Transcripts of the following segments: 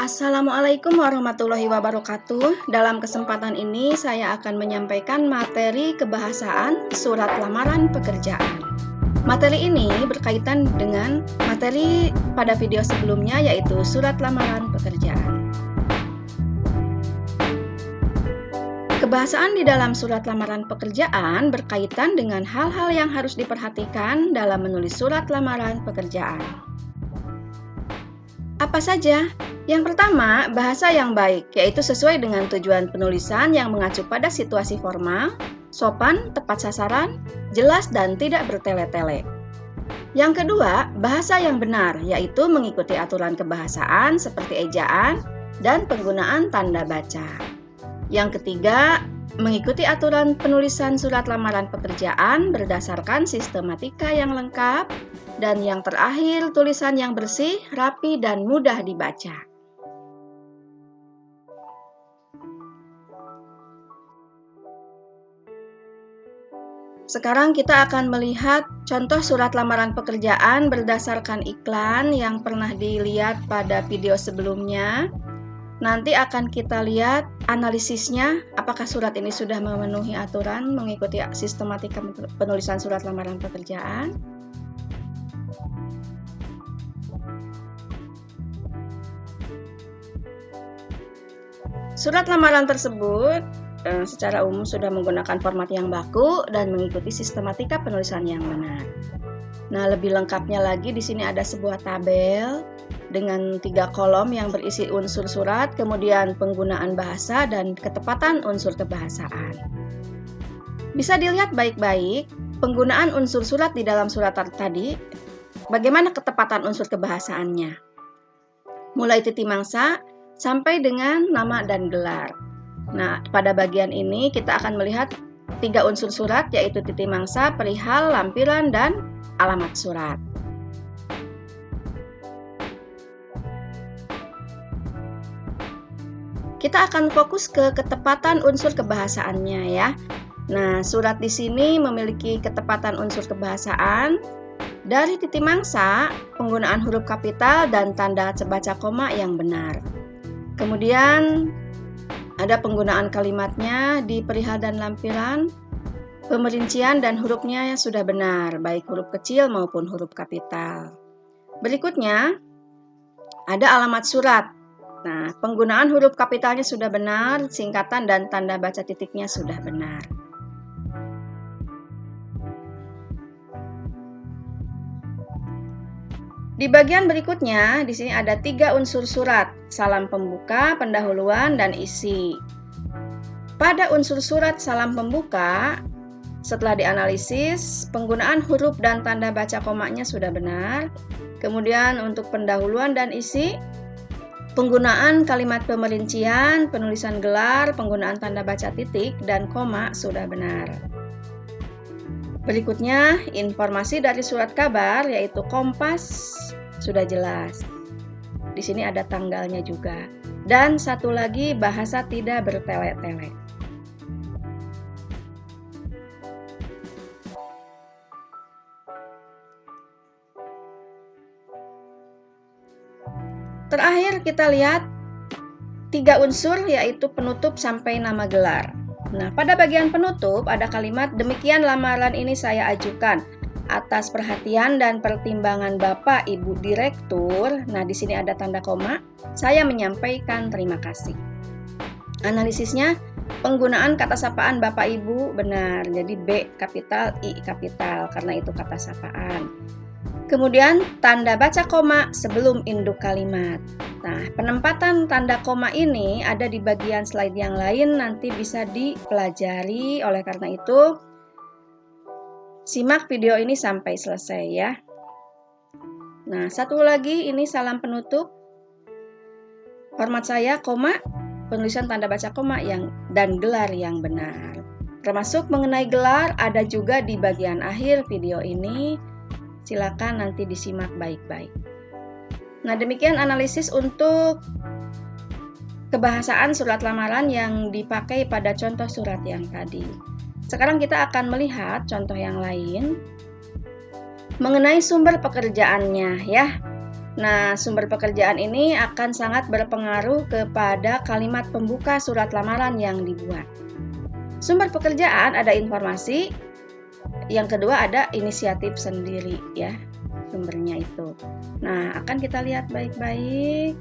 Assalamualaikum warahmatullahi wabarakatuh. Dalam kesempatan ini saya akan menyampaikan materi kebahasaan surat lamaran pekerjaan. Materi ini berkaitan dengan materi pada video sebelumnya, yaitu surat lamaran pekerjaan. Kebahasaan di dalam surat lamaran pekerjaan berkaitan dengan hal-hal yang harus diperhatikan dalam menulis surat lamaran pekerjaan. Apa saja? Yang pertama, bahasa yang baik, yaitu sesuai dengan tujuan penulisan yang mengacu pada situasi formal, sopan, tepat sasaran, jelas, dan tidak bertele-tele. Yang kedua, bahasa yang benar, yaitu mengikuti aturan kebahasaan seperti ejaan dan penggunaan tanda baca. Yang ketiga, mengikuti aturan penulisan surat lamaran pekerjaan berdasarkan sistematika yang lengkap. Dan yang terakhir, tulisan yang bersih, rapi, dan mudah dibaca. Sekarang kita akan melihat contoh surat lamaran pekerjaan berdasarkan iklan yang pernah dilihat pada video sebelumnya. Nanti akan kita lihat analisisnya, apakah surat ini sudah memenuhi aturan mengikuti sistematika penulisan surat lamaran pekerjaan. Surat lamaran tersebut secara umum sudah menggunakan format yang baku dan mengikuti sistematika penulisan yang benar. Nah, lebih lengkapnya lagi di sini ada sebuah tabel dengan 3 kolom yang berisi unsur surat, kemudian penggunaan bahasa dan ketepatan unsur kebahasaan. Bisa dilihat baik-baik penggunaan unsur surat di dalam surat tadi, bagaimana ketepatan unsur kebahasaannya. Mulai titik mangsa sampai dengan nama dan gelar. Nah, pada bagian ini kita akan melihat 3 unsur surat, yaitu titik mangsa, perihal, lampiran, dan alamat surat. Kita akan fokus ke ketepatan unsur kebahasaannya ya. Nah, surat di sini memiliki ketepatan unsur kebahasaan dari titik mangsa, penggunaan huruf kapital dan tanda baca koma yang benar. Kemudian ada penggunaan kalimatnya di perihal dan lampiran, pemerincian dan hurufnya sudah benar, baik huruf kecil maupun huruf kapital. Berikutnya ada alamat surat. Nah, penggunaan huruf kapitalnya sudah benar, singkatan dan tanda baca titiknya sudah benar. Di bagian berikutnya, di sini ada 3 unsur surat, salam pembuka, pendahuluan, dan isi. Pada unsur surat salam pembuka, setelah dianalisis, penggunaan huruf dan tanda baca komanya sudah benar. Kemudian untuk pendahuluan dan isi, penggunaan kalimat pemerincian, penulisan gelar, penggunaan tanda baca titik, dan koma sudah benar. Berikutnya, informasi dari surat kabar yaitu Kompas sudah jelas. Di sini ada tanggalnya juga. Dan satu lagi, bahasa tidak bertele-tele. Terakhir kita lihat 3 unsur yaitu penutup sampai nama gelar. Nah, pada bagian penutup ada kalimat, demikian lamaran ini saya ajukan atas perhatian dan pertimbangan Bapak Ibu Direktur. Nah, di sini ada tanda koma. Saya menyampaikan terima kasih. Analisisnya, penggunaan kata sapaan Bapak Ibu benar. Jadi B kapital, I kapital karena itu kata sapaan. Kemudian tanda baca koma sebelum induk kalimat. Nah, penempatan tanda koma ini ada di bagian slide yang lain, nanti bisa dipelajari. Oleh karena itu, simak video ini sampai selesai ya. Nah, satu lagi ini salam penutup. Format saya koma, penulisan tanda baca koma dan gelar yang benar. Termasuk mengenai gelar ada juga di bagian akhir video ini. Silakan nanti disimak baik-baik. Nah, demikian analisis untuk kebahasaan surat lamaran yang dipakai pada contoh surat yang tadi. Sekarang kita akan melihat contoh yang lain mengenai sumber pekerjaannya ya. Nah, sumber pekerjaan ini akan sangat berpengaruh kepada kalimat pembuka surat lamaran yang dibuat. Sumber pekerjaan ada informasi, yang kedua ada inisiatif sendiri ya, sumbernya itu. Nah, akan kita lihat baik-baik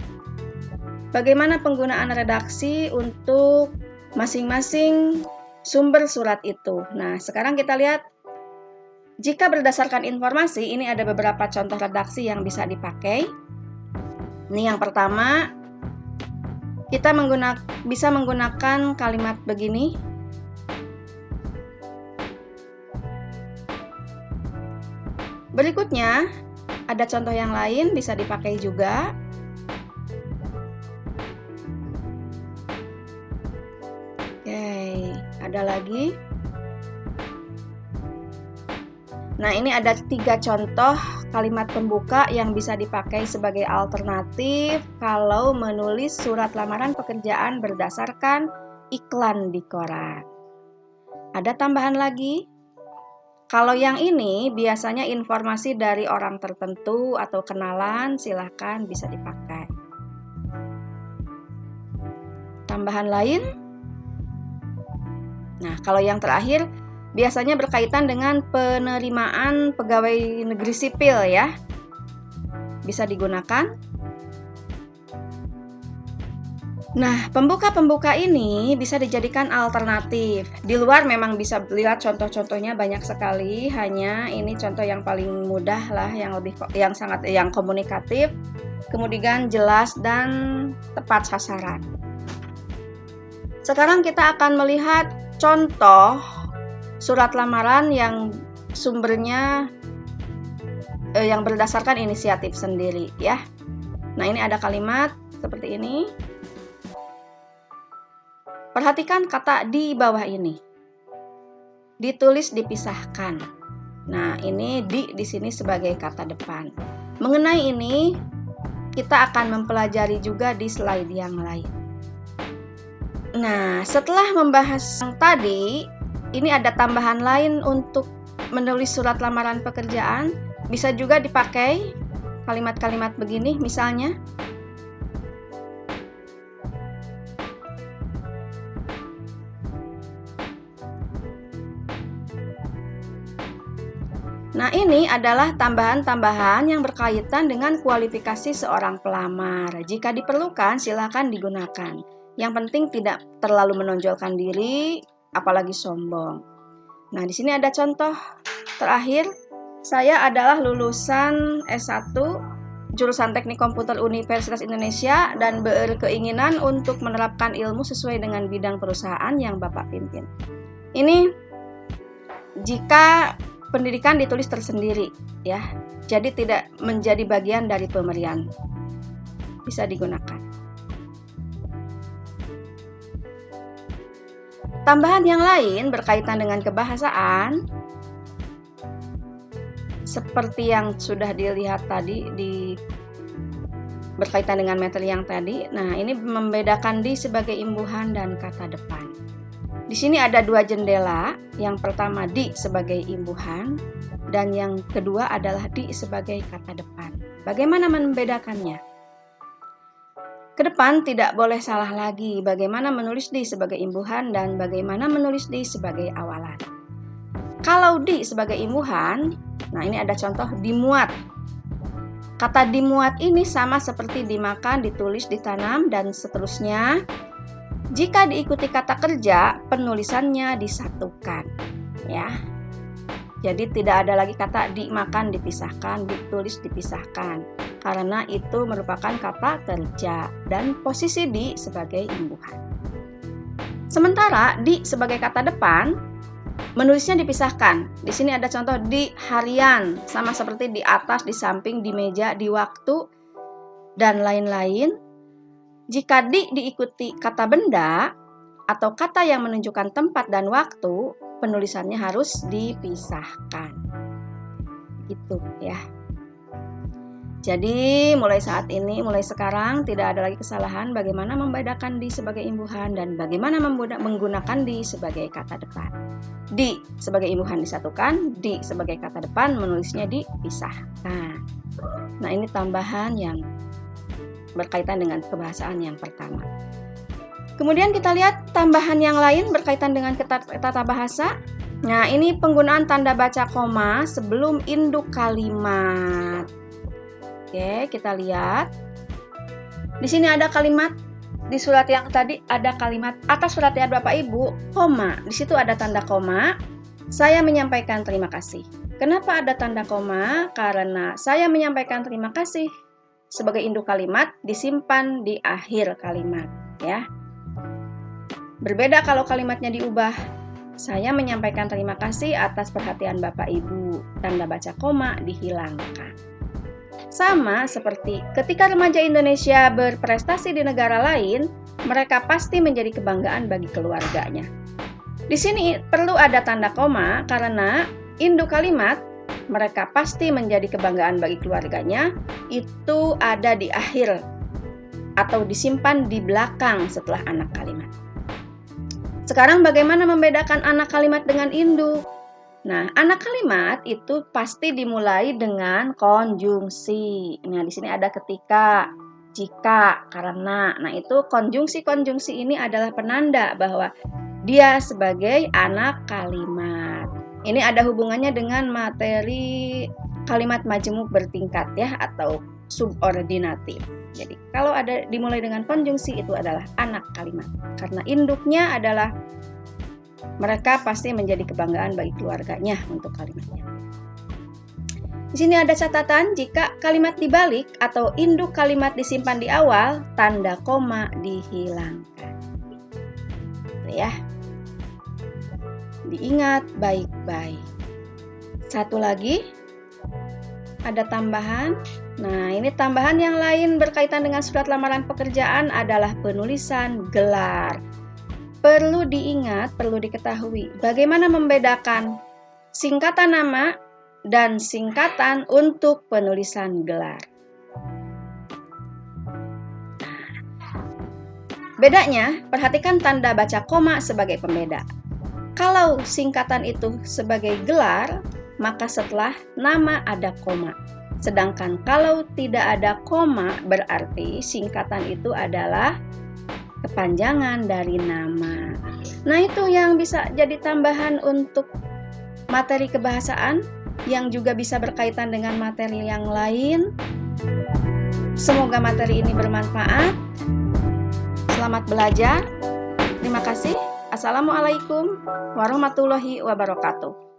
bagaimana penggunaan redaksi untuk masing-masing sumber surat itu. Nah, sekarang kita lihat jika berdasarkan informasi, ini ada beberapa contoh redaksi yang bisa dipakai. Ini yang pertama, kita bisa menggunakan kalimat begini. Berikutnya, ada contoh yang lain bisa dipakai juga. Oke, ada lagi. Nah, ini ada 3 contoh kalimat pembuka yang bisa dipakai sebagai alternatif kalau menulis surat lamaran pekerjaan berdasarkan iklan di koran. Ada tambahan lagi. Kalau yang ini biasanya informasi dari orang tertentu atau kenalan, silahkan bisa dipakai. Tambahan lain. Nah, kalau yang terakhir biasanya berkaitan dengan penerimaan pegawai negeri sipil ya. Bisa digunakan. Nah, pembuka-pembuka ini bisa dijadikan alternatif. Di luar memang bisa lihat contoh-contohnya banyak sekali, hanya ini contoh yang paling mudah lah, yang komunikatif, kemudian jelas dan tepat sasaran. Sekarang kita akan melihat contoh surat lamaran yang sumbernya yang berdasarkan inisiatif sendiri ya. Nah, ini ada kalimat seperti ini. Perhatikan kata di bawah ini. Ditulis dipisahkan. Nah, ini di sini sebagai kata depan. Mengenai ini kita akan mempelajari juga di slide yang lain. Nah, setelah membahas yang tadi, ini ada tambahan lain untuk menulis surat lamaran pekerjaan. Bisa juga dipakai kalimat-kalimat begini misalnya. Nah, ini adalah tambahan-tambahan yang berkaitan dengan kualifikasi seorang pelamar. Jika diperlukan, silakan digunakan. Yang penting tidak terlalu menonjolkan diri, apalagi sombong. Nah, di sini ada contoh terakhir. Saya adalah lulusan S1 jurusan Teknik Komputer Universitas Indonesia dan berkeinginan untuk menerapkan ilmu sesuai dengan bidang perusahaan yang Bapak pimpin. Ini jika pendidikan ditulis tersendiri ya. Jadi tidak menjadi bagian dari pemberian. Bisa digunakan. Tambahan yang lain berkaitan dengan kebahasaan seperti yang sudah dilihat tadi berkaitan dengan materi yang tadi. Nah, ini membedakan di sebagai imbuhan dan kata depan. Di sini ada 2 jendela. Yang pertama di sebagai imbuhan dan yang kedua adalah di sebagai kata depan. Bagaimana membedakannya? Ke depan tidak boleh salah lagi bagaimana menulis di sebagai imbuhan dan bagaimana menulis di sebagai awalan. Kalau di sebagai imbuhan, nah ini ada contoh dimuat. Kata dimuat ini sama seperti dimakan, ditulis, ditanam, dan seterusnya. Jika diikuti kata kerja, penulisannya disatukan. Ya. Jadi tidak ada lagi kata dimakan, dipisahkan, ditulis, dipisahkan. Karena itu merupakan kata kerja dan posisi di sebagai imbuhan. Sementara di sebagai kata depan, menulisnya dipisahkan. Di sini ada contoh di harian, sama seperti di atas, di samping, di meja, di waktu, dan lain-lain. Jika diikuti kata benda atau kata yang menunjukkan tempat dan waktu, penulisannya harus dipisahkan. Gitu ya. Jadi mulai sekarang tidak ada lagi kesalahan bagaimana membedakan di sebagai imbuhan dan bagaimana menggunakan di sebagai kata depan. Di sebagai imbuhan disatukan, di sebagai kata depan menulisnya dipisahkan. Nah, ini tambahan yang berkaitan dengan kebahasaan yang pertama. Kemudian kita lihat tambahan yang lain berkaitan dengan tata bahasa. Nah, ini penggunaan tanda baca koma sebelum induk kalimat. Oke, kita lihat. Di sini ada kalimat, di surat yang tadi ada kalimat atas surat lihat Bapak Ibu, koma. Di situ ada tanda koma. Saya menyampaikan terima kasih. Kenapa ada tanda koma? Karena saya menyampaikan terima kasih sebagai induk kalimat disimpan di akhir kalimat, ya. Berbeda kalau kalimatnya diubah. Saya menyampaikan terima kasih atas perhatian Bapak Ibu. Tanda baca koma dihilangkan. Sama seperti ketika remaja Indonesia berprestasi di negara lain, mereka pasti menjadi kebanggaan bagi keluarganya. Di sini perlu ada tanda koma karena induk kalimat mereka pasti menjadi kebanggaan bagi keluarganya itu ada di akhir atau disimpan di belakang setelah anak kalimat. Sekarang bagaimana membedakan anak kalimat dengan induk? Nah, anak kalimat itu pasti dimulai dengan konjungsi. Nah, di sini ada ketika, jika, karena. Nah, itu konjungsi-konjungsi ini adalah penanda bahwa dia sebagai anak kalimat. Ini ada hubungannya dengan materi kalimat majemuk bertingkat ya atau subordinatif. Jadi kalau ada dimulai dengan konjungsi itu adalah anak kalimat. Karena induknya adalah mereka pasti menjadi kebanggaan bagi keluarganya untuk kalimatnya. Di sini ada catatan jika kalimat dibalik atau induk kalimat disimpan di awal, tanda koma dihilangkan. Itu ya. Diingat baik-baik. Satu lagi ada tambahan. Nah, ini tambahan yang lain berkaitan dengan surat lamaran pekerjaan adalah penulisan gelar. Perlu diingat, perlu diketahui bagaimana membedakan singkatan nama dan singkatan untuk penulisan gelar. Bedanya, perhatikan tanda baca koma sebagai pembeda. Kalau singkatan itu sebagai gelar, maka setelah nama ada koma. Sedangkan kalau tidak ada koma, berarti singkatan itu adalah kepanjangan dari nama. Nah, itu yang bisa jadi tambahan untuk materi kebahasaan yang juga bisa berkaitan dengan materi yang lain. Semoga materi ini bermanfaat. Selamat belajar. Terima kasih. Assalamualaikum warahmatullahi wabarakatuh.